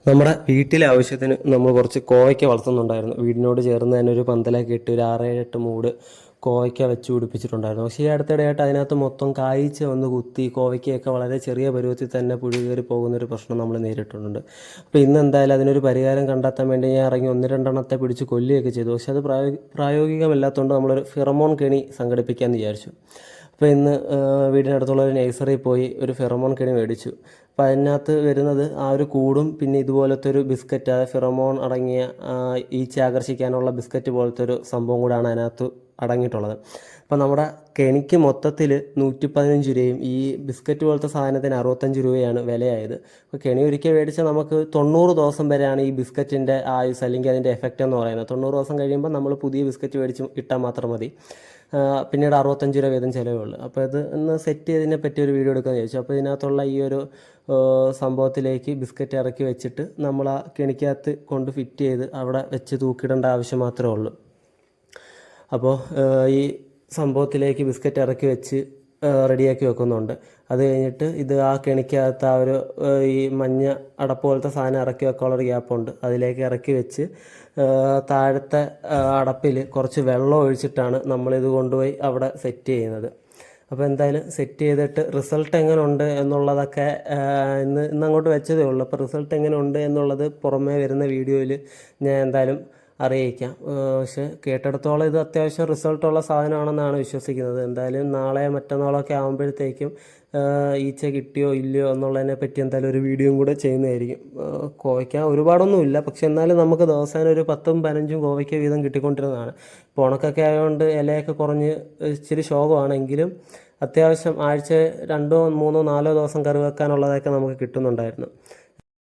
നമ്മുടെ വീട്ടിലെ ആവശ്യത്തിന് നമ്മൾ കുറച്ച് കോവയ്ക്ക വളർത്തുന്നുണ്ടായിരുന്നു. വീടിനോട് ചേർന്ന് തന്നെ ഒരു പന്തലൊക്കെ ഇട്ട് ഒരു 6-7 മൂട് കോവയ്ക്ക വെച്ച് പിടിപ്പിച്ചിട്ടുണ്ടായിരുന്നു. പക്ഷേ ഈ അടുത്തിടെയായിട്ട് അതിനകത്ത് മൊത്തം കായ്ച്ച് വന്ന് കുത്തി കോവയ്ക്കയൊക്കെ വളരെ ചെറിയ പരുവത്തിൽ തന്നെ പുഴു കയറി പോകുന്നൊരു പ്രശ്നം നമ്മൾ നേരിട്ടിട്ടുണ്ട്. അപ്പോൾ ഇന്ന് എന്തായാലും അതിനൊരു പരിഹാരം കണ്ടെത്താൻ വേണ്ടി ഞാൻ ഇറങ്ങി 1-2 പിടിച്ച് കൊല്ലുകയൊക്കെ ചെയ്തു. പക്ഷേ അത് പ്രായോഗികമല്ലാത്തതുകൊണ്ട് നമ്മളൊരു ഫിറമോൺ കെണി സംഘടിപ്പിക്കാമെന്ന് വിചാരിച്ചു. അപ്പോൾ ഇന്ന് വീടിനടുത്തുള്ള ഒരു നഴ്സറിയിൽ പോയി ഒരു ഫിറമോൺ കെണി മേടിച്ചു. അപ്പോൾ അതിനകത്ത് വരുന്നത് ആ ഒരു കൂടും പിന്നെ ഇതുപോലത്തെ ഒരു ബിസ്ക്കറ്റ്, അതായത് ഫിറമോൺ അടങ്ങിയ ഈച്ച ആകർഷിക്കാനുള്ള ബിസ്ക്കറ്റ് പോലത്തെ ഒരു സംഭവം കൂടാണ് അതിനകത്ത് അടങ്ങിയിട്ടുള്ളത്. അപ്പോൾ നമ്മുടെ കെണിക്ക് മൊത്തത്തിൽ 115 രൂപയും ഈ ബിസ്ക്കറ്റ് പോലത്തെ സാധനത്തിന് 65 രൂപയാണ് വിലയായത്. അപ്പോൾ കെണി ഒരിക്കൽ മേടിച്ചാൽ നമുക്ക് 90 ദിവസം വരെയാണ് ഈ ബിസ്ക്കറ്റിൻ്റെ ആയുസ് അല്ലെങ്കിൽ അതിൻ്റെ എഫക്റ്റ് എന്ന് പറയുന്നത്. 90 ദിവസം കഴിയുമ്പോൾ നമ്മൾ പുതിയ ബിസ്ക്കറ്റ് മേടിച്ച് ഇട്ടാൽ മാത്രം മതി. പിന്നീട് 65 രൂപ വീതം ചിലവേ ഉള്ളൂ. അപ്പോൾ ഇത് ഒന്ന് സെറ്റ് ചെയ്തതിനെ പറ്റി ഒരു വീഡിയോ എടുക്കാമെന്ന് ചോദിച്ചു. അപ്പോൾ ഇതിനകത്തുള്ള ഈ ഒരു സംഭവത്തിലേക്ക് ബിസ്ക്കറ്റ് ഇറക്കി വെച്ചിട്ട് നമ്മൾ ആ കെണിക്കകത്ത് കൊണ്ട് ഫിറ്റ് ചെയ്ത് അവിടെ വെച്ച് തൂക്കിടേണ്ട ആവശ്യം മാത്രമേ ഉള്ളൂ. അപ്പോൾ ഈ സംഭവത്തിലേക്ക് ബിസ്ക്കറ്റ് ഇറക്കി വെച്ച് റെഡിയാക്കി വെക്കുന്നുണ്ട്. അത് കഴിഞ്ഞിട്ട് ഇത് ആ കെണിക്കകത്ത് ആ ഒരു ഈ മഞ്ഞ അടപ്പ് പോലത്തെ സാധനം ഇറക്കി വെക്കാനുള്ളൊരു ഗ്യാപ്പുണ്ട്. അതിലേക്ക് ഇറക്കി വെച്ച് താഴത്തെ അടപ്പിൽ കുറച്ച് വെള്ളം ഒഴിച്ചിട്ടാണ് നമ്മളിത് കൊണ്ടുപോയി അവിടെ സെറ്റ് ചെയ്യുന്നത്. അപ്പോൾ എന്തായാലും സെറ്റ് ചെയ്തിട്ട് റിസൾട്ട് എങ്ങനെ ഉണ്ട് എന്നുള്ളതൊക്കെ ഇന്നങ്ങോട്ട് വെച്ചതേ ഉള്ളൂ. അപ്പോൾ റിസൾട്ട് എങ്ങനെ ഉണ്ട് എന്നുള്ളത് പുറമേ വരുന്ന വീഡിയോയിൽ ഞാൻ എന്തായാലും അറിയിക്കാം. പക്ഷെ കേട്ടിടത്തോളം ഇത് അത്യാവശ്യം റിസൾട്ടുള്ള സാധനമാണെന്നാണ് വിശ്വസിക്കുന്നത്. എന്തായാലും നാളെ മറ്റന്നാളൊക്കെ ആകുമ്പോഴത്തേക്കും ഈച്ച കിട്ടിയോ ഇല്ലയോ എന്നുള്ളതിനെ പറ്റി എന്തായാലും ഒരു വീഡിയോയും കൂടെ ചെയ്യുന്നതായിരിക്കും. കോവയ്ക്ക ഒരുപാടൊന്നുമില്ല, പക്ഷെ എന്നാലും നമുക്ക് ദിവസേന ഒരു 10-15 കോവയ്ക്ക വീതം കിട്ടിക്കൊണ്ടിരുന്നതാണ്. ഇപ്പോൾ ഉണക്കൊക്കെ ആയതുകൊണ്ട് ഇലയൊക്കെ കുറഞ്ഞ് ഇച്ചിരി ശോകമാണെങ്കിലും അത്യാവശ്യം ആഴ്ച 2-3-4 ദിവസം കറി വെക്കാനുള്ളതൊക്കെ നമുക്ക് കിട്ടുന്നുണ്ടായിരുന്നു.